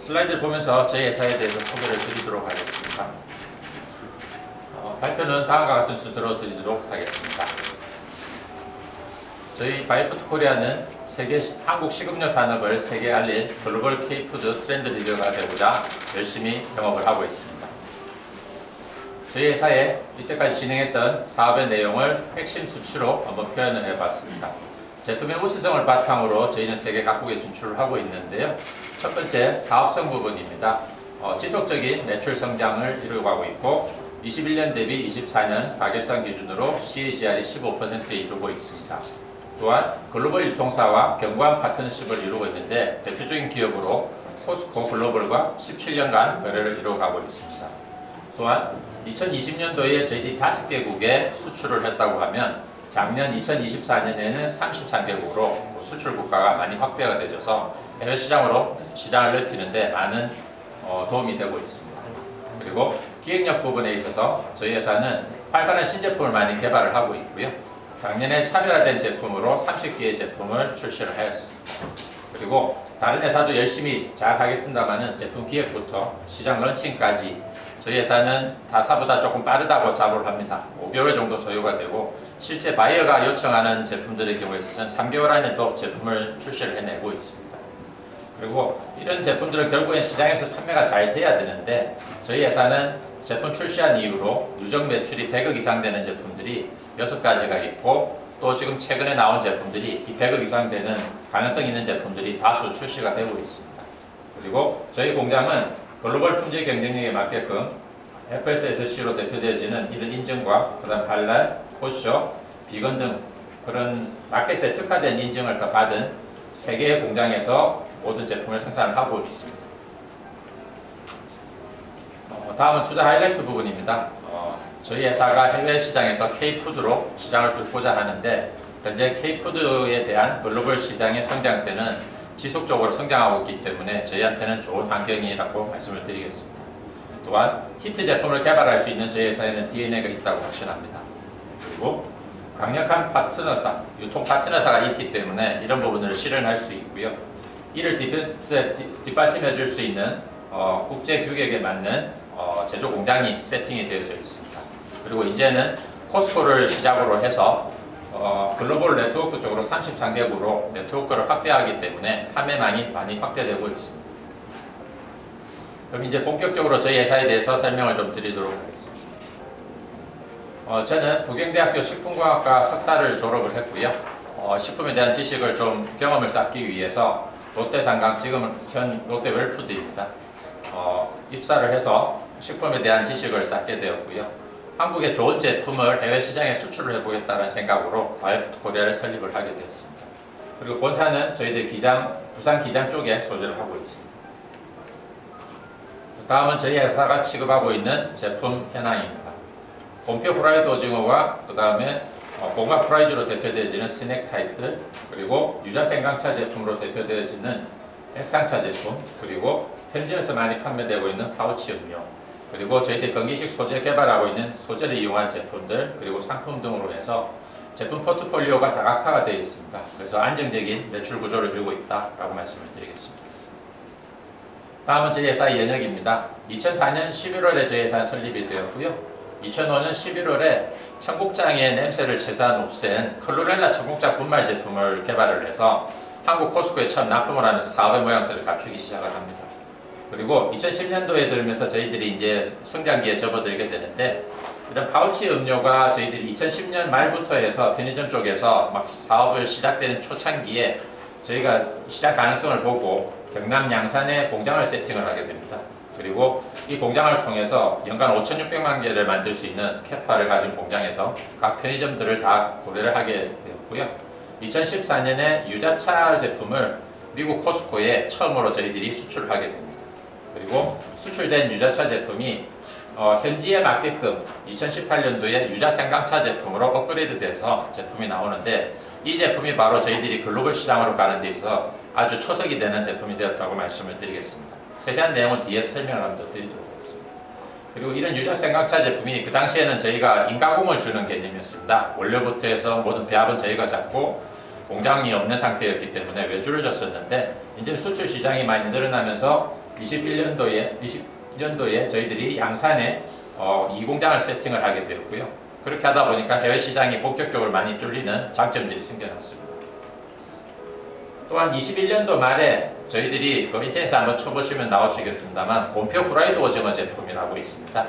슬라이드를 보면서 저희 회사에 대해서 소개를 드리도록 하겠습니다. 발표는 다음과 같은 순서로 드리도록 하겠습니다. 저희 바이푸드 코리아는 한국 식음료 산업을 세계에 알릴 글로벌 K푸드 트렌드 리더가 되고자 열심히 영업을 하고 있습니다. 저희 회사에 이때까지 진행했던 사업의 내용을 핵심 수치로 한번 표현을 해봤습니다. 제품의 우수성을 바탕으로 저희는 세계 각국에 진출을 하고 있는데요. 첫 번째, 사업성 부분입니다. 지속적인 매출 성장을 이루어가고 있고 21년 대비 24년 가결상 기준으로 CAGR이 15%에 이루고 있습니다. 또한 글로벌 유통사와 견고한 파트너십을 이루고 있는데 대표적인 기업으로 코스코 글로벌과 17년간 거래를 이루어가고 있습니다. 또한 2020년도에 저희들이 5개국에 수출을 했다고 하면 작년 2024년에는 33개국으로 수출 국가가 많이 확대가 되셔서 해외 시장으로 시장을 넓히는데 많은 도움이 되고 있습니다. 그리고 기획력 부분에 있어서 저희 회사는 활발한 신제품을 많이 개발을 하고 있고요. 작년에 차별화된 제품으로 30개의 제품을 출시를 하였습니다. 그리고 다른 회사도 열심히 잘 하겠습니다만은 제품 기획부터 시장 런칭까지 저희 회사는 타사보다 조금 빠르다고 자부를 합니다. 5개월 정도 소요가 되고 실제 바이어가 요청하는 제품들의 경우에 있어서는 3개월 안에도 제품을 출시를 해내고 있습니다. 그리고 이런 제품들은 결국엔 시장에서 판매가 잘 돼야 되는데 저희 회사는 제품 출시한 이후로 누적 매출이 100억 이상 되는 제품들이 6가지가 있고 또 지금 최근에 나온 제품들이 이 100억 이상 되는 가능성 있는 제품들이 다수 출시가 되고 있습니다. 그리고 저희 공장은 글로벌 품질 경쟁력에 맞게끔 FSSC로 대표되어지는 이런 인증과 그 다음 할랄, 코쇼, 비건 등 그런 마켓에 특화된 인증을 다 받은 3개의 공장에서 모든 제품을 생산을 하고 있습니다. 다음은 투자 하이라이트 부분입니다. 저희 회사가 해외 시장에서 K푸드로 시장을 뚫고자 하는데 현재 K푸드에 대한 글로벌 시장의 성장세는 지속적으로 성장하고 있기 때문에 저희한테는 좋은 환경이라고 말씀을 드리겠습니다. 또한 히트 제품을 개발할 수 있는 저희 회사에는 DNA가 있다고 확신합니다. 그리고 강력한 파트너사, 유통 파트너사가 있기 때문에 이런 부분을 실현할 수 있고요. 이를 뒷받침해 줄 수 있는 국제 규격에 맞는 제조 공장이 세팅이 되어져 있습니다. 그리고 이제는 코스코를 시작으로 해서 글로벌 네트워크 쪽으로 33개국으로 네트워크를 확대하기 때문에 판매망이 많이 확대되고 있습니다. 그럼 이제 본격적으로 저희 회사에 대해서 설명을 좀 드리도록 하겠습니다. 저는 부경대학교 식품공학과 석사를 졸업을 했고요. 식품에 대한 지식을 좀 경험을 쌓기 위해서 롯데상강, 지금은 현 롯데웰푸드입니다. 입사를 해서 식품에 대한 지식을 쌓게 되었고요. 한국의 좋은 제품을 해외 시장에 수출을 해보겠다는 생각으로 바이푸드 코리아를 설립을 하게 되었습니다. 그리고 본사는 저희들 부산 기장 쪽에 소재를 하고 있습니다. 다음은 저희 회사가 취급하고 있는 제품 현황입니다. 곰표 프라이드 오징어와 그 다음에 고구마 프라이즈로 대표되어지는 스낵 타입들, 그리고 유자 생강차 제품으로 대표되어지는 액상차 제품, 그리고 편의점에서 많이 판매되고 있는 파우치 음료, 그리고 저희들 건기식 소재 개발하고 있는 소재를 이용한 제품들, 그리고 상품 등으로 해서 제품 포트폴리오가 다각화가 되어 있습니다. 그래서 안정적인 매출 구조를 이루고 있다라고 말씀을 드리겠습니다. 다음은 저희 회사의 연역입니다. 2004년 11월에 저희 회사는 설립이 되었고요. 2005년 11월에 청국장의 냄새를 최소한 없앤 클로렐라 청국장 분말 제품을 개발을 해서 한국 코스코에 처음 납품을 하면서 사업의 모양새를 갖추기 시작을 합니다. 그리고 2010년도에 들면서 저희들이 이제 성장기에 접어들게 되는데 이런 파우치 음료가 저희들이 2010년 말부터 해서 편의점 쪽에서 막 사업을 시작되는 초창기에 저희가 시장 가능성을 보고 경남 양산에 공장을 세팅을 하게 됩니다. 그리고 이 공장을 통해서 연간 5,600만 개를 만들 수 있는 캐파를 가진 공장에서 각 편의점들을 다 거래를 하게 되었고요. 2014년에 유자차 제품을 미국 코스코에 처음으로 저희들이 수출을 하게 됩니다. 그리고 수출된 유자차 제품이 현지에 맞게끔 2018년도에 유자 생강차 제품으로 업그레이드 돼서 제품이 나오는데 이 제품이 바로 저희들이 글로벌 시장으로 가는 데 있어서 아주 초석이 되는 제품이 되었다고 말씀을 드리겠습니다. 세세한 내용은 뒤에서 설명을 한번 더 드리도록 하겠습니다. 그리고 이런 유자 생강차 제품이 그 당시에는 저희가 인가공을 주는 개념이었습니다. 원료부터 해서 모든 배합은 저희가 잡고 공장이 없는 상태였기 때문에 외주를 줬었는데 이제 수출 시장이 많이 늘어나면서 20년도에 저희들이 양산에 이 공장을 세팅을 하게 되었고요. 그렇게 하다 보니까 해외 시장이 본격적으로 많이 뚫리는 장점들이 생겨났습니다. 또한 21년도 말에 저희들이 그 인터넷에 한번 쳐보시면 나오시겠습니다만 곰표 프라이드 오징어 제품이라고 있습니다.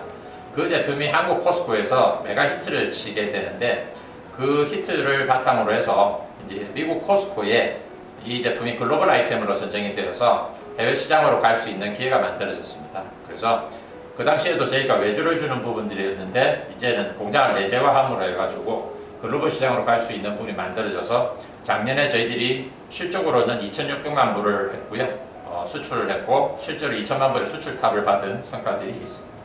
그 제품이 한국 코스코에서 메가 히트를 치게 되는데 그 히트를 바탕으로 해서 이제 미국 코스코에 이 제품이 글로벌 아이템으로 선정이 되어서 해외 시장으로 갈 수 있는 기회가 만들어졌습니다. 그래서 그 당시에도 저희가 외주를 주는 부분들이었는데 이제는 공장을 내재화함으로 해가지고 글로벌 시장으로 갈 수 있는 부분이 만들어져서 작년에 저희들이 실적으로는 2,600만 불을 했고요. 수출을 했고 실제로 2천만 불의 수출탑을 받은 성과들이 있습니다.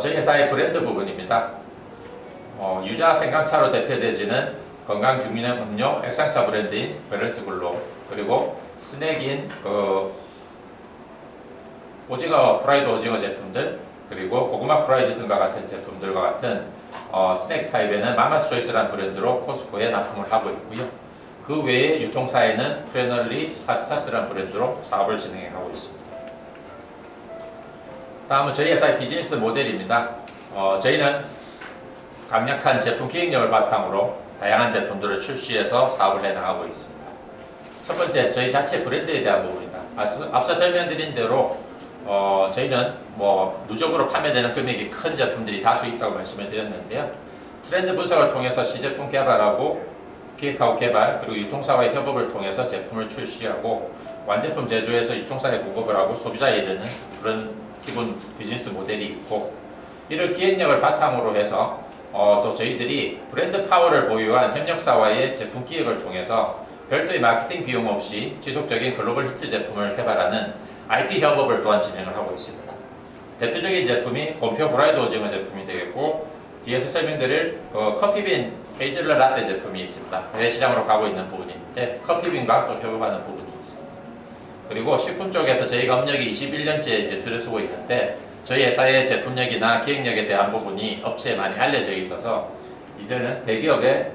저희 회사의 브랜드 부분입니다. 유자 생강차로 대표되지는 건강균형 음료 액상차 브랜드인 밸런스글로, 그리고 스낵인 오징어 프라이드 오징어 제품들, 그리고 고구마 프라이드 등과 같은 제품들과 같은 스낵 타입에는 마마스 초이스라는 브랜드로 코스코에 납품을 하고 있고요. 그 외에 유통사에는 프레널리 파스타스라는 브랜드로 사업을 진행하고 있습니다. 다음은 저희 회사의 비즈니스 모델입니다. 저희는 강력한 제품 기획력을 바탕으로 다양한 제품들을 출시해서 사업을 해나가고 있습니다. 첫 번째, 저희 자체 브랜드에 대한 부분입니다. 앞서 설명드린 대로 저희는 누적으로 판매되는 금액이 큰 제품들이 다수 있다고 말씀을 드렸는데요. 트렌드 분석을 통해서 시제품 개발하고 기획하고 개발, 그리고 유통사와의 협업을 통해서 제품을 출시하고 완제품 제조해서 유통사에 공급을 하고 소비자에 이르는 그런 기본 비즈니스 모델이 있고, 이를 기획력을 바탕으로 해서 또 저희들이 브랜드 파워를 보유한 협력사와의 제품 기획을 통해서 별도의 마케팅 비용 없이 지속적인 글로벌 히트 제품을 개발하는 IP 협업을 또한 진행을 하고 있습니다. 대표적인 제품이 곰표 프라이드 오징어 제품이 되겠고, 뒤에서 설명드릴 커피빈 헤이즐넛 라떼 제품이 있습니다. 해외 시장으로 가고 있는 부분이 있는데 커피빈과 또 협업하는 부분이 있습니다. 그리고 식품 쪽에서 저희가 업력이 21년째 이제 들어서고 있는데 저희 회사의 제품력이나 기획력에 대한 부분이 업체에 많이 알려져 있어서 이제는 대기업의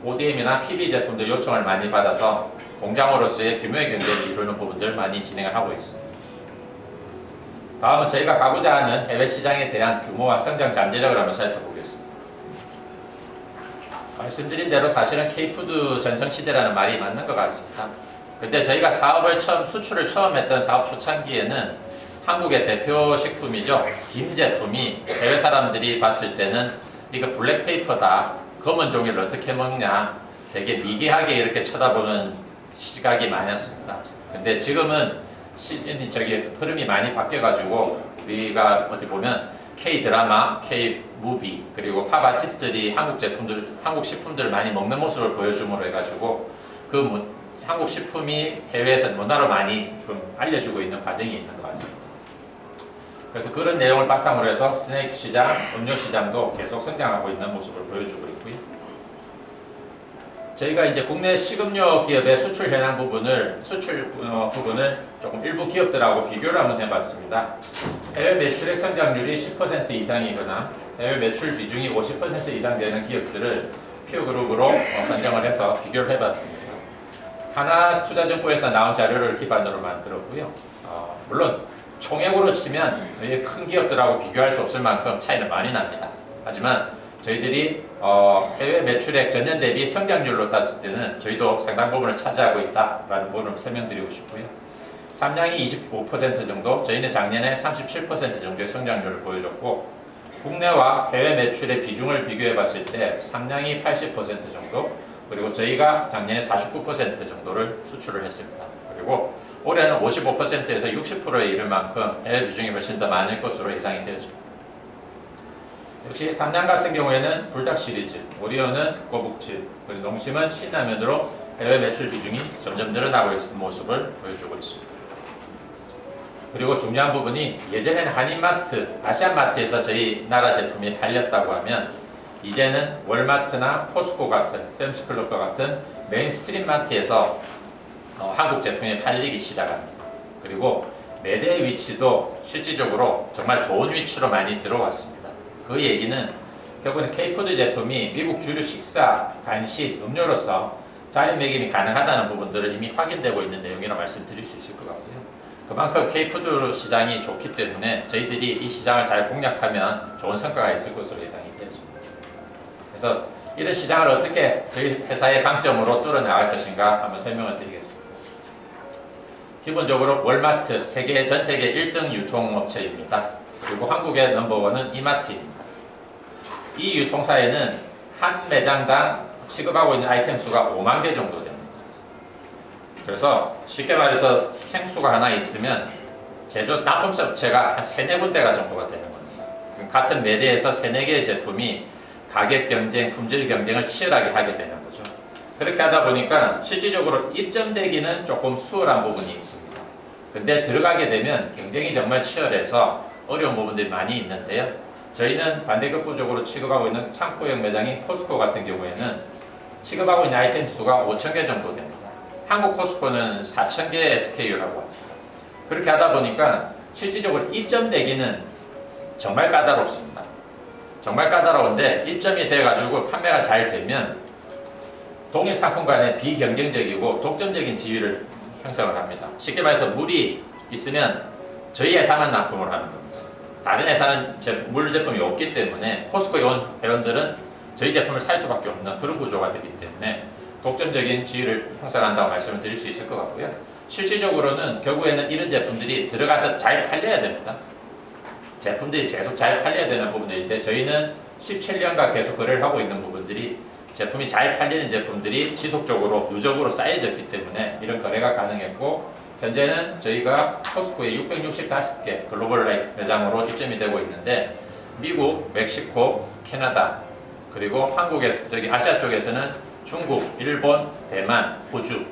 ODM이나 PB 제품들 요청을 많이 받아서 공장으로서의 규모의 경쟁을 이루는 부분들 많이 진행을 하고 있습니다. 다음은 저희가 가고자 하는 해외 시장에 대한 규모와 성장 잠재력을 한번 살펴보겠습니다. 말씀드린 대로 사실은 K푸드 전성시대라는 말이 맞는 것 같습니다. 근데 저희가 수출을 처음 했던 사업 초창기에는 한국의 대표 식품이죠. 김 제품이 해외 사람들이 봤을 때는 이거 블랙페이퍼다, 검은 종이를 어떻게 먹냐, 되게 미개하게 이렇게 쳐다보는 시각이 많았습니다. 근데 지금은 흐름이 많이 바뀌어가지고 우리가 어떻게 보면 K-드라마, K-무비, 그리고 팝 아티스트들이 한국 식품들을 많이 먹는 모습을 보여줌으로 해가지고 한국 식품이 해외에서 문화로 많이 좀 알려주고 있는 과정이 있는 것 같습니다. 그래서 그런 내용을 바탕으로 해서 스낵 시장, 음료 시장도 계속 성장하고 있는 모습을 보여주고 있고요. 저희가 이제 국내 식음료 기업의 수출 현황 부분을 조금 일부 기업들하고 비교를 한번 해봤습니다. 해외 매출액 성장률이 10% 이상이거나 해외 매출 비중이 50% 이상 되는 기업들을 피어그룹으로 선정을 해서 비교를 해봤습니다. 하나투자정보에서 나온 자료를 기반으로 만들었고요. 물론 총액으로 치면 큰 기업들하고 비교할 수 없을 만큼 차이는 많이 납니다. 하지만 저희들이 해외 매출액 전년 대비 성장률로 땄을 때는 저희도 상당 부분을 차지하고 있다라는 부분을 설명드리고 싶고요. 삼양이 25% 정도, 저희는 작년에 37% 정도의 성장률을 보여줬고, 국내와 해외 매출의 비중을 비교해 봤을 때 삼양이 80% 정도, 그리고 저희가 작년에 49% 정도를 수출을 했습니다. 그리고 올해는 55%에서 60%에 이를 만큼 해외 비중이 훨씬 더 많을 것으로 예상이 되어집니다. 역시 삼양 같은 경우에는 불닭 시리즈, 오리온은 꼬북집, 그리고 농심은 신라면으로 해외 매출 비중이 점점 늘어나고 있는 모습을 보여주고 있습니다. 그리고 중요한 부분이 예전에는 한인마트, 아시안마트에서 저희 나라 제품이 팔렸다고 하면 이제는 월마트나 포스코 같은, 샘스클럽과 같은 메인스트림 마트에서 한국 제품이 팔리기 시작합니다. 그리고 매대의 위치도 실질적으로 정말 좋은 위치로 많이 들어왔습니다. 그 얘기는 결국은 K푸드 제품이 미국 주류 식사, 간식, 음료로서 자리매김이 가능하다는 부분들은 이미 확인되고 있는 내용이라고 말씀드릴 수 있을 것 같고요. 그만큼 K푸드 시장이 좋기 때문에 저희들이 이 시장을 잘 공략하면 좋은 성과가 있을 것으로 예상이 되었습니다. 그래서 이런 시장을 어떻게 저희 회사의 강점으로 뚫어나갈 것인가 한번 설명을 드리겠습니다. 기본적으로 월마트 전 세계 1등 유통업체입니다. 그리고 한국의 넘버원은 이마트입니다. 이 유통사에는 한 매장당 취급하고 있는 아이템 수가 5만 개 정도 됩니다. 그래서 쉽게 말해서 생수가 하나 있으면 제조 납품업체가 한 3-4군데가 정도가 되는 겁니다. 같은 매대에서 3-4개의 제품이 가격 경쟁, 품질 경쟁을 치열하게 하게 되는 거죠. 그렇게 하다 보니까 실질적으로 입점되기는 조금 수월한 부분이 있습니다. 근데 들어가게 되면 경쟁이 정말 치열해서 어려운 부분들이 많이 있는데요. 저희는 반대급부적으로 취급하고 있는 창고형 매장인 코스코 같은 경우에는 취급하고 있는 아이템 수가 5,000개 정도 됩니다. 한국 코스코는 4,000개 SKU라고 합니다. 그렇게 하다 보니까 실질적으로 입점되기는 정말 까다롭습니다. 정말 까다로운데 입점이 돼가지고 판매가 잘 되면 동일 상품 간에 비경쟁적이고 독점적인 지위를 형성을 합니다. 쉽게 말해서 물이 있으면 저희 회사만 납품을 하는 겁니다. 다른 회사는 물 제품이 없기 때문에 코스코에 온 회원들은 저희 제품을 살 수밖에 없는 그런 구조가 되기 때문에 독점적인 지위를 형성한다고 말씀을 드릴 수 있을 것 같고요. 실질적으로는 결국에는 이런 제품들이 들어가서 잘 팔려야 됩니다. 제품들이 계속 잘 팔려야 되는 부분들인데 저희는 17년간 계속 거래를 하고 있는 부분들이 제품이 잘 팔리는 제품들이 지속적으로 누적으로 쌓여졌기 때문에 이런 거래가 가능했고 현재는 저희가 코스코에 665개 글로벌 매장으로 입점이 되고 있는데 미국, 멕시코, 캐나다 그리고 아시아 쪽에서는 중국, 일본, 대만, 호주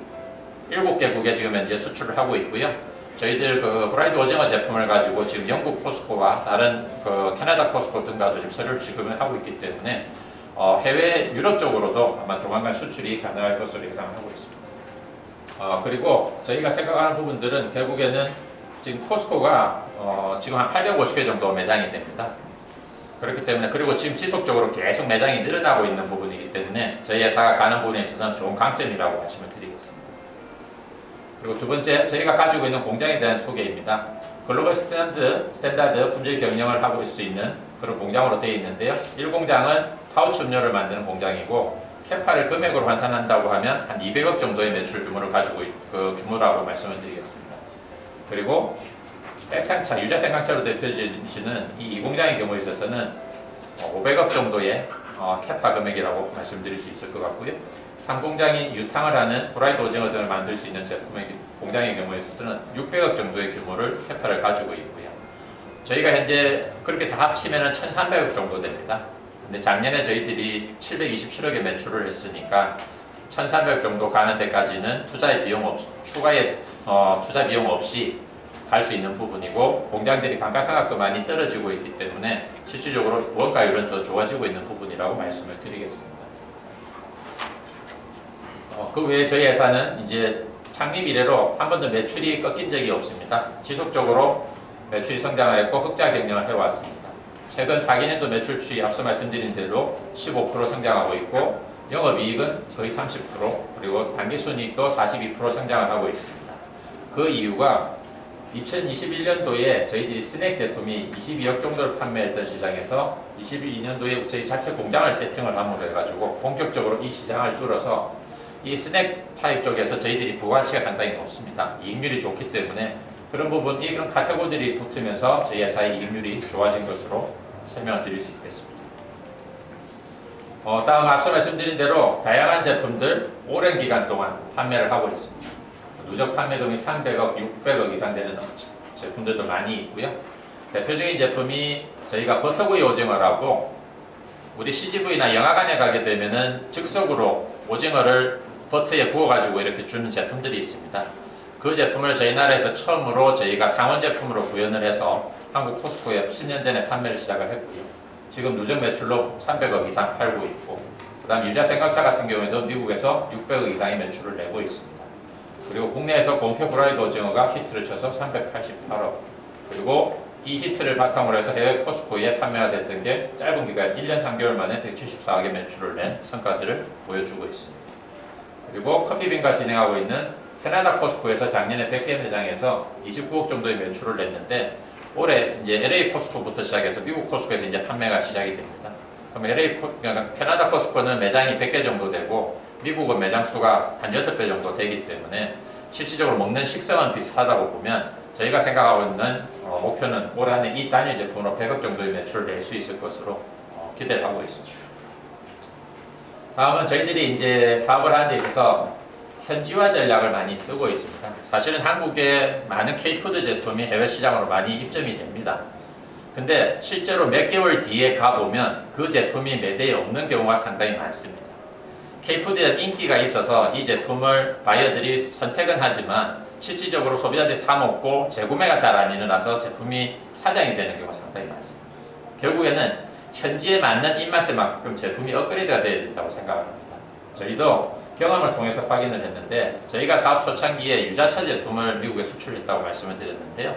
7개국에 지금 현재 수출을 하고 있고요. 저희들 후라이드 오징어 제품을 가지고 지금 영국 코스코와 다른 캐나다 코스코 등과도 지금 서류를 지급을 하고 있기 때문에 해외 유럽 쪽으로도 아마 조만간 수출이 가능할 것으로 예상하고 있습니다. 그리고 저희가 생각하는 부분들은 결국에는 지금 코스코가 지금 한 850개 정도 매장이 됩니다. 그렇기 때문에 그리고 지금 지속적으로 계속 매장이 늘어나고 있는 부분이기 때문에 저희 회사가 가는 부분에 있어서는 좋은 강점이라고 말씀을 드리겠습니다. 그리고 두 번째, 저희가 가지고 있는 공장에 대한 소개입니다. 글로벌 스탠다드 품질 경영을 하고 있을 수 있는 그런 공장으로 되어 있는데요. 1공장은 파우치 음료를 만드는 공장이고 캐파를 금액으로 환산한다고 하면 한 200억 정도의 매출 규모를 가지고 규모라고 말씀을 드리겠습니다. 그리고 백상차, 유자생강차로 대표지시는 이 공장의 경우에 있어서는 500억 정도의 캐파 금액이라고 말씀드릴 수 있을 것 같고요. 3공장인 유탕을 하는 후라이드 오징어 등을 만들 수 있는 제품의 공장의 경우에 있어서는 600억 정도의 규모를 캐파를 가지고 있고요. 저희가 현재 그렇게 다 합치면 1,300억 정도 됩니다. 근데 작년에 저희들이 727억의 매출을 했으니까 1,300억 정도 가는 데까지는 추가의 투자 비용 없이 갈 수 있는 부분이고 공장들이 감가상각도 많이 떨어지고 있기 때문에 실질적으로 원가율은 더 좋아지고 있는 부분이라고 말씀을 드리겠습니다. 그 외에 저희 회사는 이제 창립 이래로 한 번도 매출이 꺾인 적이 없습니다. 지속적으로 매출이 성장을 했고 흑자 경영을 해왔습니다. 최근 4기년도 매출 추이 앞서 말씀드린 대로 15% 성장하고 있고 영업이익은 거의 30% 그리고 당기순이익도 42% 성장을 하고 있습니다. 그 이유가 2021년도에 저희들이 스낵 제품이 22억 정도를 판매했던 시장에서 22년도에 저희 자체 공장을 세팅을 함으로 해가지고 본격적으로 이 시장을 뚫어서 이 스낵 타입 쪽에서 저희들이 부가가치가 상당히 높습니다. 이익률이 좋기 때문에 그런 부분, 이런 카테고리들이 붙으면서 저희 회사의 이익률이 좋아진 것으로 설명을 드릴 수 있겠습니다. 다음 앞서 말씀드린 대로 다양한 제품들 오랜 기간 동안 판매를 하고 있습니다. 누적 판매금이 300억, 600억 이상 되는 제품들도 많이 있고요. 대표적인 제품이 저희가 버터구이 오징어라고 우리 CGV나 영화관에 가게 되면은 즉석으로 오징어를 버터에 구워가지고 이렇게 주는 제품들이 있습니다. 그 제품을 저희 나라에서 처음으로 저희가 상원 제품으로 구현을 해서 한국 코스코에 10년 전에 판매를 시작을 했고요. 지금 누적 매출로 300억 이상 팔고 있고 그 다음 유자생강차 같은 경우에도 미국에서 600억 이상의 매출을 내고 있습니다. 그리고 국내에서 본표 후라이드 오징어가 히트를 쳐서 388억 그리고 이 히트를 바탕으로 해서 해외 코스코에 판매가 됐던 게 짧은 기간 1년 3개월 만에 174억의 매출을 낸 성과들을 보여주고 있습니다. 그리고 커피빈과 진행하고 있는 캐나다 코스코에서 작년에 100개 매장에서 29억 정도의 매출을 냈는데 올해 이제 LA 코스코부터 시작해서 미국 코스코에서 이제 판매가 시작이 됩니다. 그럼 그러니까 캐나다 코스코는 매장이 100개 정도 되고 미국은 매장 수가 한 6배 정도 되기 때문에 실질적으로 먹는 식성은 비슷하다고 보면 저희가 생각하고 있는 목표는 올 한해 이 단일 제품으로 100억 정도의 매출을 낼 수 있을 것으로 기대를 하고 있습니다. 다음은 저희들이 이제 사업을 하는 데 있어서 현지화 전략을 많이 쓰고 있습니다. 사실은 한국의 많은 K푸드 제품이 해외 시장으로 많이 입점이 됩니다. 근데 실제로 몇 개월 뒤에 가보면 그 제품이 매대에 없는 경우가 상당히 많습니다. K푸드에 인기가 있어서 이 제품을 바이어들이 선택은 하지만 실질적으로 소비자들이 사 먹고 재구매가 잘 안 일어나서 제품이 사장이 되는 경우가 상당히 많습니다. 결국에는 현지에 맞는 입맛에 만큼 제품이 업그레이드가 되어야 된다고 생각합니다. 저희도 경험을 통해서 확인을 했는데 저희가 사업 초창기에 유자차 제품을 미국에 수출했다고 말씀을 드렸는데요.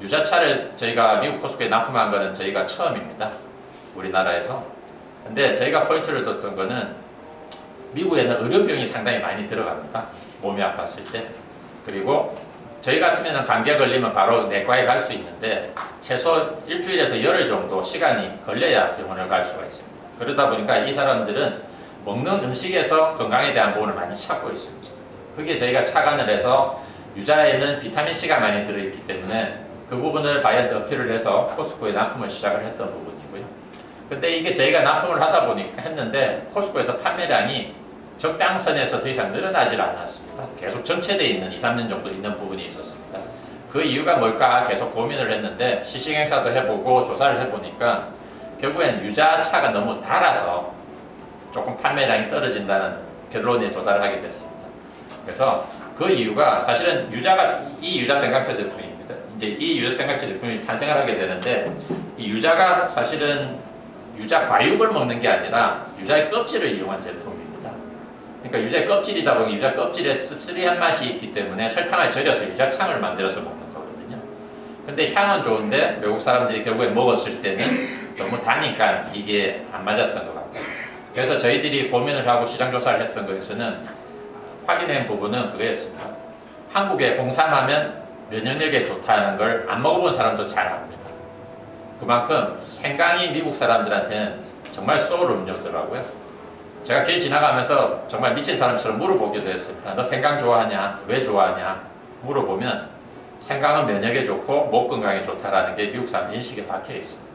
유자차를 저희가 미국 코스코에 납품한 거는 저희가 처음입니다. 우리나라에서. 근데 저희가 포인트를 뒀던 거는 미국에는 의료비용이 상당히 많이 들어갑니다. 몸이 아팠을 때. 그리고 저희 같으면 감기가 걸리면 바로 내과에 갈 수 있는데 최소 일주일에서 열흘 정도 시간이 걸려야 병원을 갈 수가 있습니다. 그러다 보니까 이 사람들은 먹는 음식에서 건강에 대한 부분을 많이 찾고 있습니다. 그게 저희가 착안을 해서 유자에는 비타민C가 많이 들어있기 때문에 그 부분을 바이언트 어필을 해서 코스코에 납품을 시작을 했던 부분이고요. 근데 이게 저희가 납품을 하다 보니까 했는데 코스코에서 판매량이 적당선에서 더 이상 늘어나질 않았습니다. 계속 정체되어 있는 2, 3년 정도 있는 부분이 있었습니다. 그 이유가 뭘까 계속 고민을 했는데 시식행사도 해보고 조사를 해보니까 결국엔 유자차가 너무 달아서 조금 판매량이 떨어진다는 결론에 도달을 하게 됐습니다. 그래서 그 이유가 사실은 이 유자 생강차 제품입니다. 이제 이 유자 생강차 제품이 탄생을 하게 되는데 이 유자가 사실은 유자 과육을 먹는 게 아니라 유자의 껍질을 이용한 제품입니다. 그러니까 유자의 껍질이다 보니 유자 껍질에 씁쓸한 맛이 있기 때문에 설탕을 절여서 유자창을 만들어서 먹는 거거든요. 근데 향은 좋은데 외국 사람들이 결국에 먹었을 때는 너무 다니까 이게 안 맞았던 것 같아요. 그래서 저희들이 고민을 하고 시장 조사를 했던 것에서는 확인한 부분은 그거였습니다. 한국에 홍삼하면 면역력에 좋다는 걸 안 먹어본 사람도 잘 압니다. 그만큼 생강이 미국 사람들한테는 정말 소울 음료더라고요. 제가 길 지나가면서 정말 미친 사람처럼 물어보기도 했습니다. 너 생강 좋아하냐? 왜 좋아하냐? 물어보면 생강은 면역에 좋고 목 건강에 좋다라는 게 미국 사람 인식에 박혀 있습니다.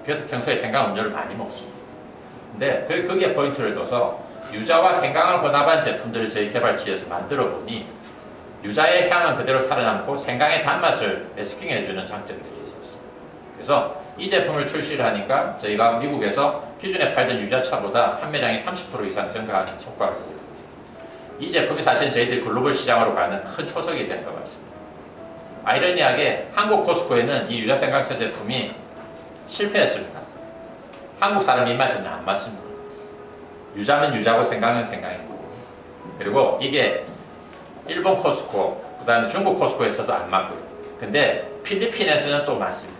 그래서 평소에 생강 음료를 많이 먹습니다. 근데 거기에 포인트를 둬서 유자와 생강을 혼합한 제품들을 저희 개발치에서 만들어 보니 유자의 향은 그대로 살아남고 생강의 단맛을 매스킹해주는 장점들이 있었어요. 그래서 이 제품을 출시를 하니까 저희가 미국에서 기존에 팔던 유자차보다 판매량이 30% 이상 증가하는 효과를 보고 이 제품이 사실 저희들이 글로벌 시장으로 가는 큰 초석이 된 것 같습니다. 아이러니하게 한국 코스코에는 이 유자 생강차 제품이 실패했습니다. 한국 사람 입맛에는 안 맞습니다. 유자면 유자고 생강은 생강이고 그리고 이게 일본 코스코 그 다음에 중국 코스코에서도 안 맞고요. 근데 필리핀에서는 또 맞습니다.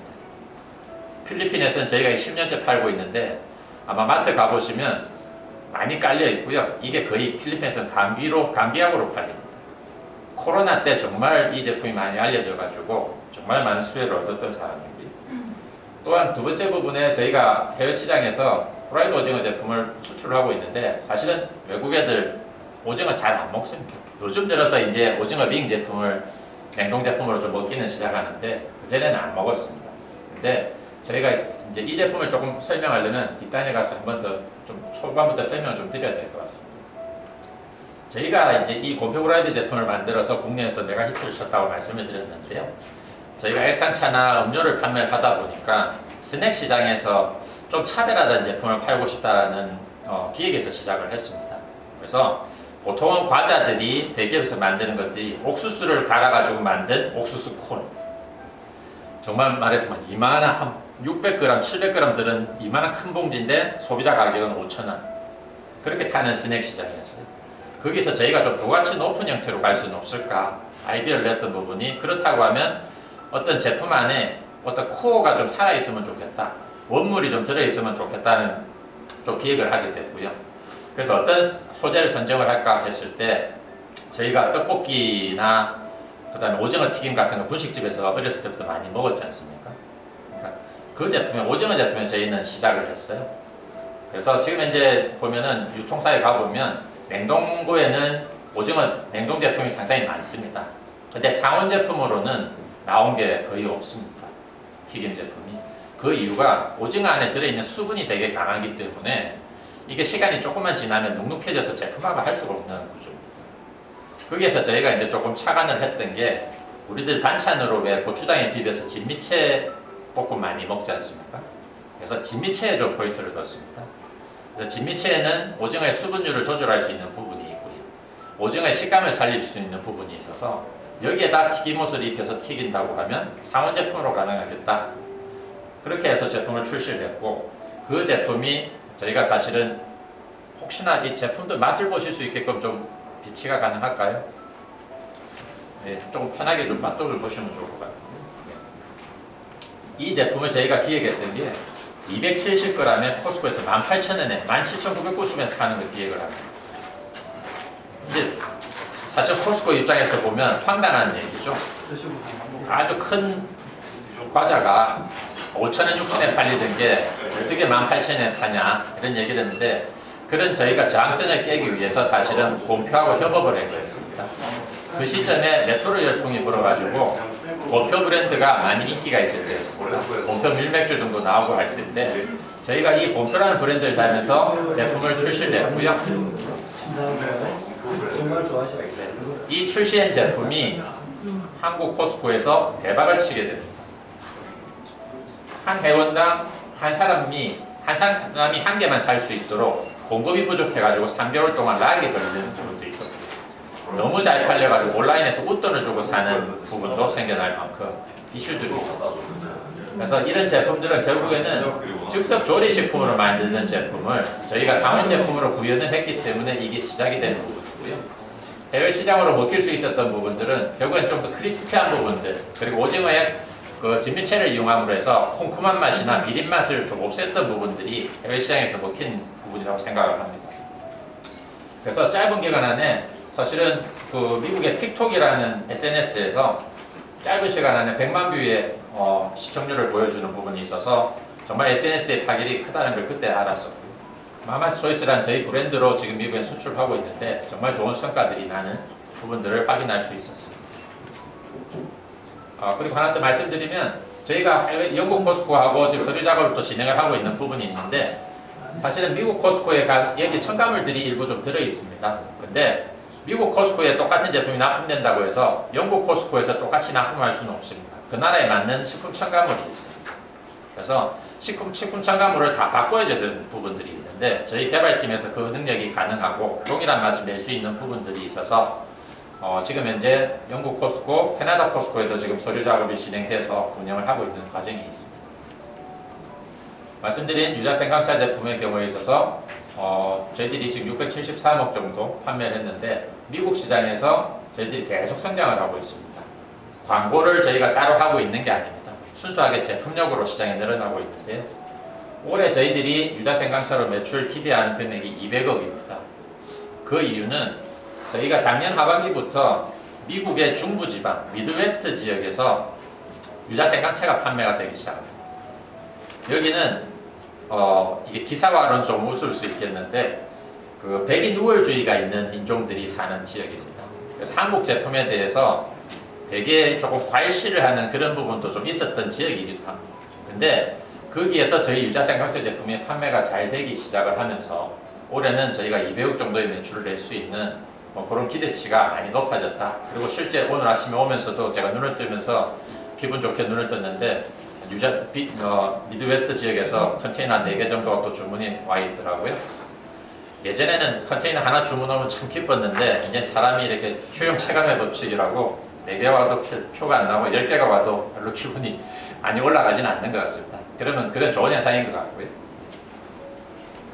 필리핀에서는 저희가 10년째 팔고 있는데 아마 마트 가보시면 많이 깔려 있고요. 이게 거의 필리핀에서는 감기약으로 팔립니다. 코로나 때 정말 이 제품이 많이 알려져 가지고 정말 많은 수혜를 얻었던 사람입니다. 또한 두 번째 부분에 저희가 해외 시장에서 프라이드 오징어 제품을 수출하고 있는데 사실은 외국 애들 오징어 잘 안 먹습니다. 요즘 들어서 이제 오징어 링 제품을 냉동 제품으로 좀 먹기는 시작하는데 그전에는 안 먹었습니다. 근데 저희가 이제 이 제품을 조금 설명하려면 뒷단에 가서 한 번 더 좀 초반부터 설명을 좀 드려야 될 것 같습니다. 저희가 이제 이 곰표 프라이드 제품을 만들어서 국내에서 메가 히트를 쳤다고 말씀을 드렸는데요. 저희가 액상차나 음료를 판매를 하다 보니까 스낵 시장에서 좀 차별화된 제품을 팔고 싶다는 기획에서 시작을 했습니다. 그래서 보통은 과자들이 대기업에서 만드는 것들이 옥수수를 갈아가지고 만든 옥수수 콘 정말 말해서 이만한 한 600g, 700g 들은 이만한 큰 봉지인데 소비자 가격은 5,000원 그렇게 파는 스낵 시장이었어요. 거기서 저희가 좀 부가치 높은 형태로 갈 수는 없을까 아이디어를 냈던 부분이 그렇다고 하면 어떤 제품 안에 어떤 코어가 좀 살아있으면 좋겠다 원물이 좀 들어있으면 좋겠다는 좀 기획을 하게 됐고요. 그래서 어떤 소재를 선정을 할까 했을 때 저희가 떡볶이나 그다음에 오징어 튀김 같은 거 분식집에서 어렸을 때부터 많이 먹었지 않습니까? 그러니까 그 제품에 오징어 제품에 저희는 시작을 했어요. 그래서 지금 이제 보면은 유통사에 가보면 냉동고에는 오징어 냉동 제품이 상당히 많습니다. 근데 상온 제품으로는 나온 게 거의 없습니다. 튀김 제품이. 그 이유가 오징어 안에 들어있는 수분이 되게 강하기 때문에 이게 시간이 조금만 지나면 눅눅해져서 제품화가 할 수가 없는 구조입니다. 거기에서 저희가 이제 조금 착안을 했던 게 우리들 반찬으로 왜 고추장에 비벼서 진미채 볶음 많이 먹지 않습니까? 그래서 진미채에 좀 포인트를 뒀습니다. 그래서 진미채에는 오징어의 수분율을 조절할 수 있는 부분이 있고요. 오징어의 식감을 살릴 수 있는 부분이 있어서 여기에다 튀김옷을 입혀서 튀긴다고 하면 상온 제품으로 가능하겠다. 그렇게 해서 제품을 출시를 했고 그 제품이 저희가 사실은 혹시나 이 제품도 맛을 보실 수 있게끔 좀 비치가 가능할까요? 네, 조금 편하게 좀 맛도를 보시면 좋을 것 같아요. 이 제품을 저희가 기획했던 게 270g에 코스코에서 18,000원에 17,990원 파는 걸 기획을 합니다. 이제 사실 코스코 입장에서 보면 황당한 얘기죠. 아주 큰 과자가 5,000원, 6,000원에 팔리던 게 어떻게 18,000원에 파냐 이런 얘기를 했는데 그런 저희가 저항선을 깨기 위해서 사실은 본표하고 협업을 한 거였습니다. 그 시점에 레트로 열풍이 불어가지고 본표 브랜드가 많이 인기가 있을 때였습니다. 본표 밀맥주 정도 나오고 할 때인데 저희가 이 본표라는 브랜드를 달면서 제품을 출시를 했고요. 이 출시한 제품이 한국 코스코에서 대박을 치게 됩니다. 한 회원당 한 사람이 한 개만 살 수 있도록 공급이 부족해가지고 3개월 동안 락이 걸리는 부분도 있었고 너무 잘 팔려가지고 온라인에서 웃돈을 주고 사는 부분도 생겨날 만큼 이슈들이 있었습니다. 그래서 이런 제품들은 결국에는 즉석 조리식품으로 만드는 제품을 저희가 상온 제품으로 구현을 했기 때문에 이게 시작이 되는 부분이고요. 해외 시장으로 먹힐 수 있었던 부분들은 결국엔 좀 더 크리스피한 부분들 그리고 오징어의 그 진미채를 이용함으로 해서 콩콩한 맛이나 비린 맛을 좀 없앴던 부분들이 해외 시장에서 먹힌 부분이라고 생각을 합니다. 그래서 짧은 기간 안에 사실은 그 미국의 틱톡이라는 SNS에서 짧은 시간 안에 100만 뷰의 시청률을 보여주는 부분이 있어서 정말 SNS의 파열이 크다는 걸 그때 알았었고 마마스 초이스라는 저희 브랜드로 지금 미국에 수출하고 있는데 정말 좋은 성과들이 나는 부분들을 확인할 수 있었습니다. 그리고 하나 더 말씀드리면 저희가 해외 영국 코스코하고 지금 서류 작업을 또 진행을 하고 있는 부분이 있는데 사실은 미국 코스코에 여기 첨가물들이 일부 좀 들어 있습니다. 근데 미국 코스코에 똑같은 제품이 납품된다고 해서 영국 코스코에서 똑같이 납품할 수는 없습니다. 그 나라에 맞는 식품 첨가물이 있습니다. 그래서 식품 첨가물을 다 바꿔야 되는 부분들이 있는데 저희 개발팀에서 그 능력이 가능하고 동일한 맛을 낼 수 있는 부분들이 있어서 지금 현재 영국 코스코, 캐나다 코스코에도 지금 서류 작업이 진행돼서 운영을 하고 있는 과정이 있습니다. 말씀드린 유자 생강차 제품의 경우에 있어서 저희들이 지금 673억 정도 판매를 했는데 미국 시장에서 저희들이 계속 성장을 하고 있습니다. 광고를 저희가 따로 하고 있는 게 아닙니다. 순수하게 제품력으로 시장에 늘어나고 있는데 올해 저희들이 유자 생강차로 매출 기대하는 금액이 200억입니다. 그 이유는 저희가 작년 하반기부터 미국의 중부지방, 미드웨스트 지역에서 유자 생강차가 판매가 되기 시작합니다. 여기는 이게 기사화로는 좀 웃을 수 있겠는데 그 백인 우월주의가 있는 인종들이 사는 지역입니다. 그래서 한국 제품에 대해서 되게 조금 과일시를 하는 그런 부분도 좀 있었던 지역이기도 합니다. 근데 거기에서 저희 유자 생강차 제품이 판매가 잘 되기 시작을 하면서 올해는 저희가 200억 정도의 매출을 낼 수 있는 그런 기대치가 많이 높아졌다. 그리고 실제 오늘 아침에 오면서도 제가 눈을 뜨면서 기분 좋게 눈을 떴는데 미드웨스트 지역에서 컨테이너 4개 정도가 또 주문이 와 있더라고요. 예전에는 컨테이너 하나 주문하면 참 기뻤는데 이제 사람이 이렇게 효용 체감의 법칙이라고 4개 와도 표가 안 나고 10개가 와도 별로 기분이 많이 올라가지는 않는 것 같습니다. 그러면 그건 좋은 현상인 것 같고요.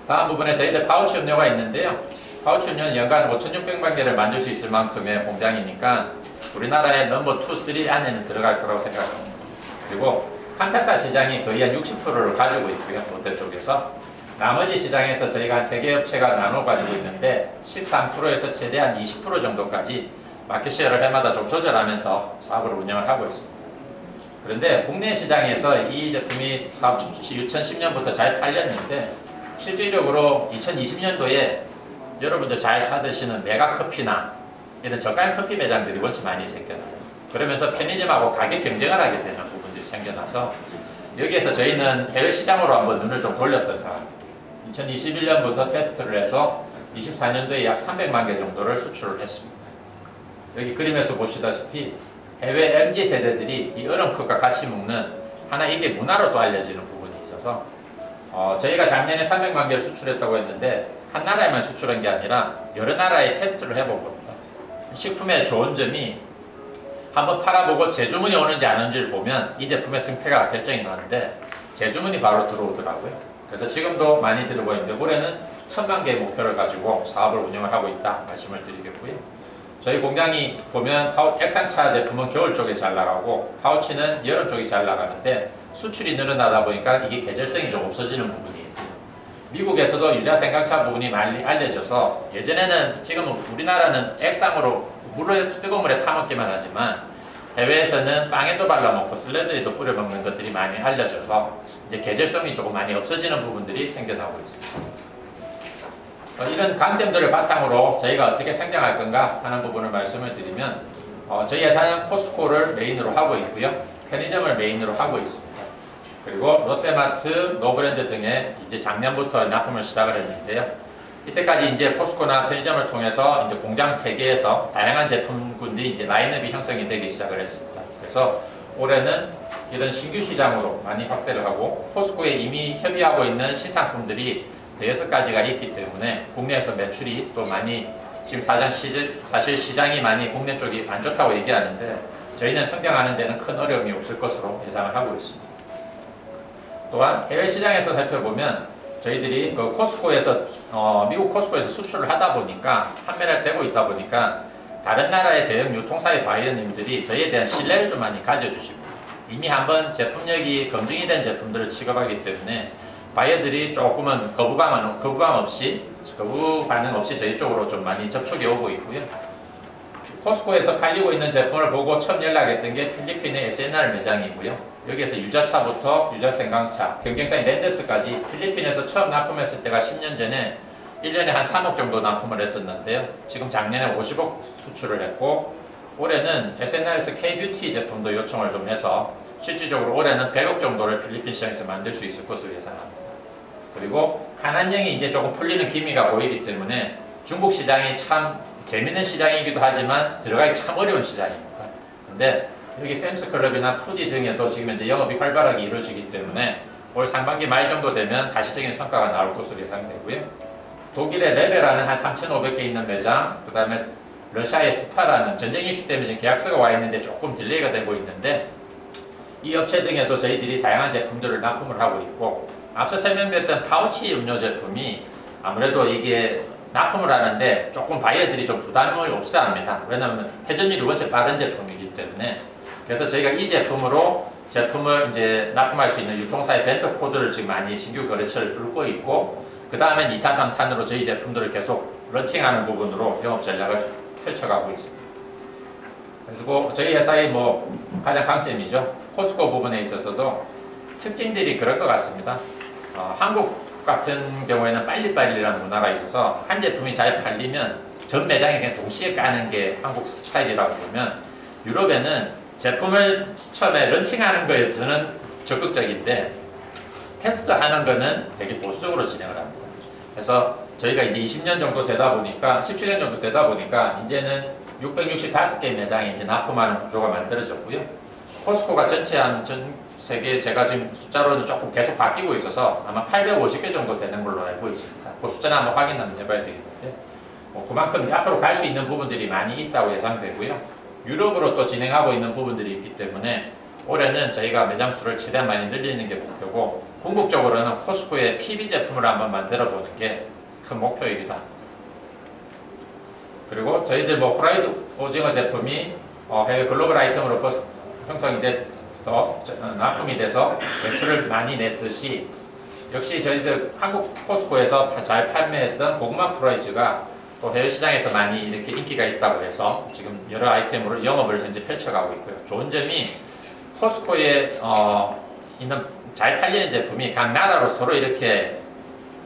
다음 부분에 저희들 파우치 음료가 있는데요. 파우치 음료는 연간 5,600만 개를 만들 수 있을 만큼의 공장이니까 우리나라의 넘버 2, 3 안에는 들어갈 거라고 생각합니다. 그리고 칸타타 시장이 거의 한 60%를 가지고 있고요. 롯데 쪽에서. 나머지 시장에서 저희가 한 3개 업체가 나눠 가지고 있는데 13%에서 최대한 20% 정도까지 마켓쉐어를 해마다 좀 조절하면서 사업을 운영을 하고 있습니다. 그런데 국내 시장에서 이 제품이 2010년부터 잘 팔렸는데 실질적으로 2020년도에 여러분들 잘 사드시는 메가커피나 이런 저가 커피 매장들이 원체 많이 생겨나요. 그러면서 편의점하고 가격 경쟁을 하게 되는 부분들이 생겨나서 여기에서 저희는 해외 시장으로 한번 눈을 좀 돌렸던 상황입니다. 2021년부터 테스트를 해서 24년도에 약 300만 개 정도를 수출을 했습니다. 여기 그림에서 보시다시피 해외 MZ세대들이 이 얼음컵과 같이 먹는 하나 이게 문화로도 알려지는 부분이 있어서 저희가 작년에 300만 개를 수출했다고 했는데 한 나라에만 수출한 게 아니라 여러 나라에 테스트를 해본 겁니다. 식품의 좋은 점이 한번 팔아보고 재주문이 오는지 안 오는지를 보면 이 제품의 승패가 결정이 나는데 재주문이 바로 들어오더라고요. 그래서 지금도 많이 들어오고 있는데 올해는 1000만 개의 목표를 가지고 사업을 운영을 하고 있다 말씀을 드리겠고요. 저희 공장이 보면 액상차 제품은 겨울 쪽에 잘 나가고 파우치는 여름 쪽이 잘 나가는데 수출이 늘어나다 보니까 이게 계절성이 좀 없어지는 부분이 있고요. 미국에서도 유자 생강차 부분이 많이 알려져서 예전에는 지금 우리나라는 액상으로 뜨거운 물에 타먹기만 하지만 해외에서는 빵에도 발라먹고 샐러드에도 뿌려 먹는 것들이 많이 알려져서 이제 계절성이 조금 많이 없어지는 부분들이 생겨나고 있습니다. 이런 강점들을 바탕으로 저희가 어떻게 성장할 건가 하는 부분을 말씀을 드리면 저희 회사는 코스코를 메인으로 하고 있고요. 편의점을 메인으로 하고 있습니다. 그리고 롯데마트, 노브랜드 등에 이제 작년부터 납품을 시작을 했는데요. 이때까지 이제 코스코나 편의점을 통해서 이제 공장 3개에서 다양한 제품군들이 이제 라인업이 형성이 되기 시작을 했습니다. 그래서 올해는 이런 신규 시장으로 많이 확대를 하고 포스코에 이미 협의하고 있는 신상품들이 6가지가 있기 때문에 국내에서 매출이 또 많이 지금 사실 시장이 많이 국내 쪽이 안 좋다고 얘기하는데 저희는 성장하는 데는 큰 어려움이 없을 것으로 예상을 하고 있습니다. 또한 해외 시장에서 살펴보면 저희들이 그 코스코에서 미국 코스코에서 수출을 하다 보니까 판매를 되고 있다 보니까 다른 나라의 대형 유통사의 바이어님들이 저희에 대한 신뢰를 좀 많이 가져주시고 이미 한번 제품력이 검증이 된 제품들을 취급하기 때문에 바이어들이 조금은 거부 반응 없이 저희 쪽으로 좀 많이 접촉이 오고 있고요. 코스코에서 팔리고 있는 제품을 보고 처음 연락했던 게 필리핀의 SNR 매장이고요. 여기에서 유자차부터 유자생강차, 경쟁사인 랜더스까지 필리핀에서 처음 납품했을 때가 10년 전에 1년에 한 3억 정도 납품을 했었는데요. 지금 작년에 50억 수출을 했고 올해는 SNR에서 K-뷰티 제품도 요청을 좀 해서 실질적으로 올해는 100억 정도를 필리핀 시장에서 만들 수 있을 것으로 예상합니다. 그리고 한한령이 이제 조금 풀리는 기미가 보이기 때문에 중국 시장이 참 재밌는 시장이기도 하지만 들어가기 참 어려운 시장입니다. 근데 여기 샘스클럽이나 푸디 등에도 지금 현재 영업이 활발하게 이루어지기 때문에 올 상반기 말 정도 되면 가시적인 성과가 나올 것으로 예상되고요. 독일의 레베라는 한 3,500개 있는 매장, 그 다음에 러시아의 스타라는 전쟁 이슈 때문에 지금 계약서가 와 있는데 조금 딜레이가 되고 있는데 이 업체 등에도 저희들이 다양한 제품들을 납품을 하고 있고 앞서 설명드렸던 파우치 음료 제품이 아무래도 이게 납품을 하는데 조금 바이어들이 좀 부담을 없어합니다. 왜냐하면 회전율이 원체 빠른 제품이기 때문에 그래서 저희가 이 제품을 이제 납품할 수 있는 유통사의 벤더 코드를 지금 많이 신규 거래처를 뚫고 있고 그 다음엔 2탄, 3탄으로 저희 제품들을 계속 런칭하는 부분으로 영업 전략을 펼쳐가고 있습니다. 그리고 저희 회사의 가장 강점이죠. 코스코 부분에 있어서도 특징들이 그럴 것 같습니다. 한국 같은 경우에는 빨리빨리라는 문화가 있어서 한 제품이 잘 팔리면 전 매장에 그냥 동시에 까는 게 한국 스타일이라고 보면 유럽에는 제품을 처음에 런칭하는 거에서는 적극적인데 테스트하는 거는 되게 보수적으로 진행을 합니다. 그래서 저희가 이제 20년 정도 되다 보니까 17년 정도 되다 보니까 이제는 665개 매장에 이제 납품하는 구조가 만들어졌고요. 코스코가 전체 전 세계 제가 지금 숫자로는 조금 계속 바뀌고 있어서 아마 850개 정도 되는 걸로 알고 있습니다. 그 숫자는 한번 확인 한번 해봐야 되겠는데 그만큼 앞으로 갈 수 있는 부분들이 많이 있다고 예상되고요. 유럽으로 또 진행하고 있는 부분들이 있기 때문에 올해는 저희가 매장 수를 최대한 많이 늘리는 게 목표고 궁극적으로는 코스코의 PB 제품을 한번 만들어 보는 게 큰 목표이기도 합니다. 그리고 저희들 프라이드 오징어 제품이 해외 글로벌 아이템으로 형성이 돼서 납품이 돼서 매출을 많이 냈듯이 역시 저희들 한국 포스코에서 잘 판매했던 고구마 프라이즈가 또 해외 시장에서 많이 이렇게 인기가 있다고 해서 지금 여러 아이템으로 영업을 현재 펼쳐가고 있고요. 좋은 점이 포스코에 있는 잘 팔리는 제품이 각 나라로 서로 이렇게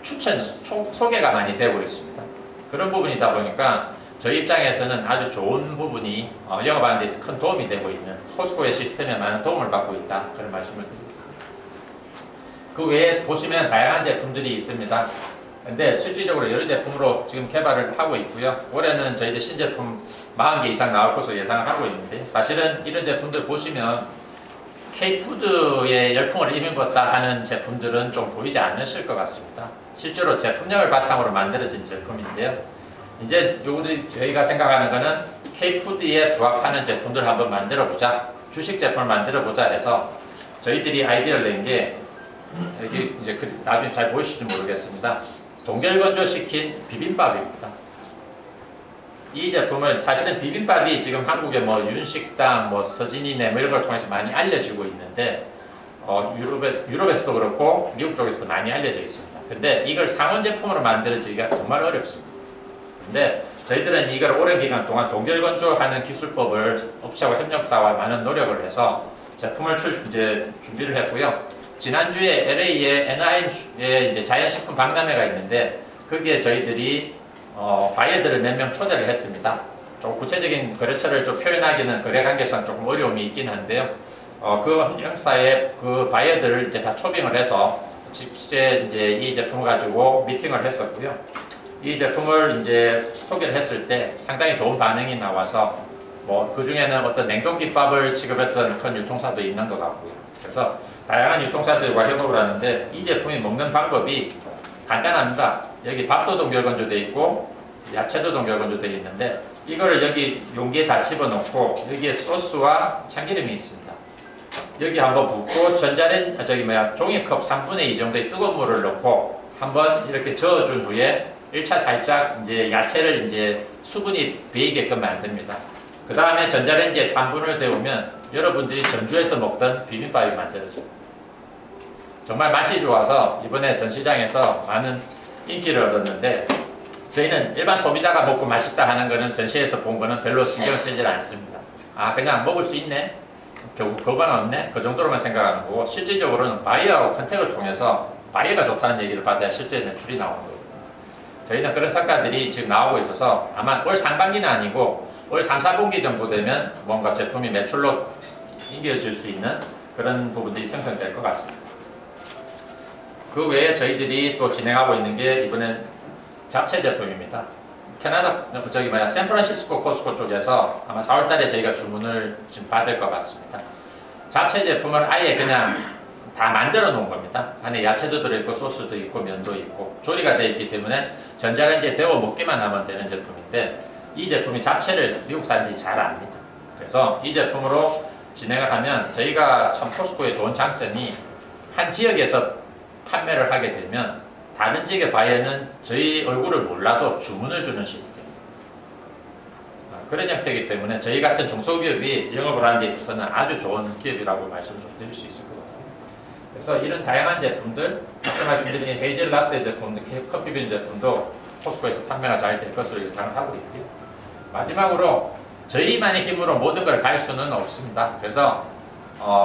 소개가 많이 되고 있습니다. 그런 부분이다 보니까 저희 입장에서는 아주 좋은 부분이 영업하는 데서 큰 도움이 되고 있는 포스코의 시스템에 많은 도움을 받고 있다, 그런 말씀을 드리겠습니다. 그 외에 보시면 다양한 제품들이 있습니다. 근데 실질적으로 여러 제품으로 지금 개발을 하고 있고요. 올해는 저희들 신제품 40개 이상 나올 것으로 예상을 하고 있는데, 사실은 이런 제품들 보시면 K푸드의 열풍을 입었다 하는 제품들은 좀 보이지 않으실 것 같습니다. 실제로 제품력을 바탕으로 만들어진 제품인데요. 이제 요거를 저희가 생각하는 거는 K푸드에 부합하는 제품들을 한번 만들어보자, 주식 제품을 만들어보자 해서 저희들이 아이디어를 낸 게, 여기 이제 나중에 잘 보이실지 모르겠습니다. 동결건조시킨 비빔밥입니다. 이 제품을 사실은 비빔밥이 지금 한국의 뭐 윤식당, 뭐 서진이네 뭐 이런 걸 통해서 많이 알려지고 있는데, 유럽에서도 그렇고 미국 쪽에서도 많이 알려져 있습니다. 근데 이걸 상온 제품으로 만들어지기가 정말 어렵습니다. 근데 저희들은 이걸 오랜 기간 동안 동결건조하는 기술법을 업체와 협력사와 많은 노력을 해서 제품을 이제 준비를 했고요. 지난주에 LA에 NIM의 이제 자연식품 박람회가 있는데, 거기에 저희들이 바이어들을 몇 명 초대를 했습니다. 좀 구체적인 거래처를 좀 표현하기는 거래 관계상 조금 어려움이 있긴 한데요. 그 협력사의 그 바이어들을 이제 다 초빙을 해서 직접 이제 이 제품을 가지고 미팅을 했었고요. 이 제품을 이제 소개를 했을 때 상당히 좋은 반응이 나와서 뭐 그 중에는 어떤 냉동김밥을 취급했던 큰 유통사도 있는 것 같고요. 그래서 다양한 유통사들과 협업을 하는데, 이 제품이 먹는 방법이 간단합니다. 여기 밥도 동결건조되어 있고 야채도 동결건조되어 있는데, 이거를 여기 용기에 다 집어넣고 여기에 소스와 참기름이 있습니다. 여기 한번 붓고 종이컵 3분의 2 정도의 뜨거운 물을 넣고 한번 이렇게 저어준 후에 1차 살짝 이제 야채를 이제 수분이 배이게끔 만듭니다. 그 다음에 전자레인지에 3분을 데우면 여러분들이 전주에서 먹던 비빔밥이 만들어져요. 정말 맛이 좋아서 이번에 전시장에서 많은 인기를 얻었는데, 저희는 일반 소비자가 먹고 맛있다 하는 거는 전시에서 본 거는 별로 신경 쓰질 않습니다. 아, 그냥 먹을 수 있네? 결국 거부감 없네? 그 정도로만 생각하는 거고, 실질적으로는 바이어하고 컨택을 통해서 바이어가 좋다는 얘기를 받아야 실제 매출이 나오는 거거든요. 저희는 그런 성과들이 지금 나오고 있어서 아마 올 상반기는 아니고 올 3, 4분기 정도 되면 뭔가 제품이 매출로 이겨질 수 있는 그런 부분들이 생성될 것 같습니다. 그 외에 저희들이 또 진행하고 있는 게 이번엔 잡채 제품입니다. 캐나다, 샌프란시스코 코스코 쪽에서 아마 4월달에 저희가 주문을 지금 받을 것 같습니다. 잡채 제품을 아예 그냥 다 만들어 놓은 겁니다. 안에 야채도 들어있고 소스도 있고 면도 있고 조리가 되어 있기 때문에 전자레인지에 데워 먹기만 하면 되는 제품인데, 이 제품이 잡채를 미국 사람들이 잘 압니다. 그래서 이 제품으로 진행을 하면 저희가 참 포스코의 좋은 장점이 한 지역에서 판매를 하게 되면 다른 지역의 바이어는 저희 얼굴을 몰라도 주문을 주는 시스템입니다. 그런 형태이기 때문에 저희 같은 중소기업이 영업을 하는 데 있어서는 아주 좋은 기업이라고 말씀을 좀 드릴 수 있을 것 같아요. 그래서 이런 다양한 제품들, 앞서 말씀드린 헤이즐 라떼 제품, 커피빈 제품도 포스코에서 판매가 잘 될 것으로 예상을 하고 있고요. 마지막으로 저희만의 힘으로 모든 걸 갈 수는 없습니다. 그래서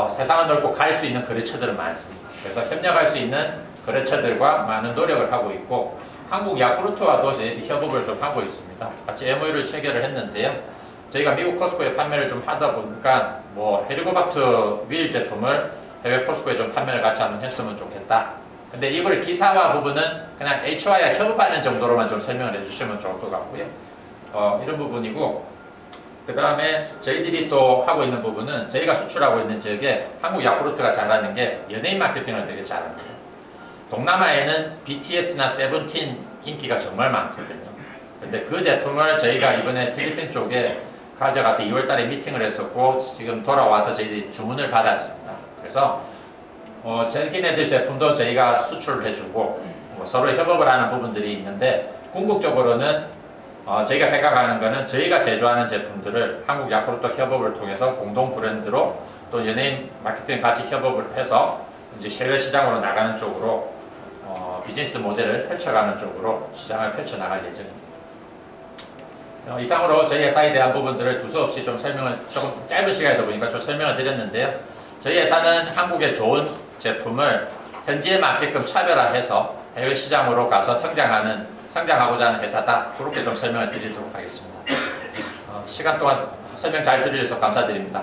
세상은 넓고 갈 수 있는 거래처들은 많습니다. 그래서 협력할 수 있는 거래처들과 많은 노력을 하고 있고, 한국 야쿠르트와도 저희들이 협업을 좀 하고 있습니다. 같이 MOU를 체결을 했는데요. 저희가 미국 코스코에 판매를 좀 하다 보니까 뭐 헤리고바트 윌 제품을 해외 코스코에 좀 판매를 같이 한번 했으면 좋겠다. 근데 이걸 기사화 부분은 그냥 HY와 협업하는 정도로만 좀 설명을 해주시면 좋을 것 같고요. 이런 부분이고, 그 다음에 저희들이 또 하고 있는 부분은 저희가 수출하고 있는 지역에 한국 야쿠르트가 잘하는 게 연예인 마케팅을 되게 잘합니다. 동남아에는 BTS나 세븐틴 인기가 정말 많거든요. 근데 그 제품을 저희가 이번에 필리핀 쪽에 가져가서 2월 달에 미팅을 했었고, 지금 돌아와서 저희들이 주문을 받았습니다. 그래서 자기네들 제품도 저희가 수출을 해주고 서로 협업을 하는 부분들이 있는데, 궁극적으로는 저희가 생각하는 거는 저희가 제조하는 제품들을 한국 야쿠르트 협업을 통해서 공동 브랜드로 또 연예인 마케팅 같이 협업을 해서 이제 해외 시장으로 나가는 쪽으로 비즈니스 모델을 펼쳐가는 쪽으로 시장을 펼쳐나갈 예정입니다. 이상으로 저희 회사에 대한 부분들을 두서없이 좀 설명을, 조금 짧은 시간이다 보니까 좀 설명을 드렸는데요. 저희 회사는 한국의 좋은 제품을 현지에 맞게끔 차별화해서 해외 시장으로 가서 성장하고자 하는 회사다. 그렇게 좀 설명을 드리도록 하겠습니다. 시간 동안 설명 잘 들으셔서 감사드립니다.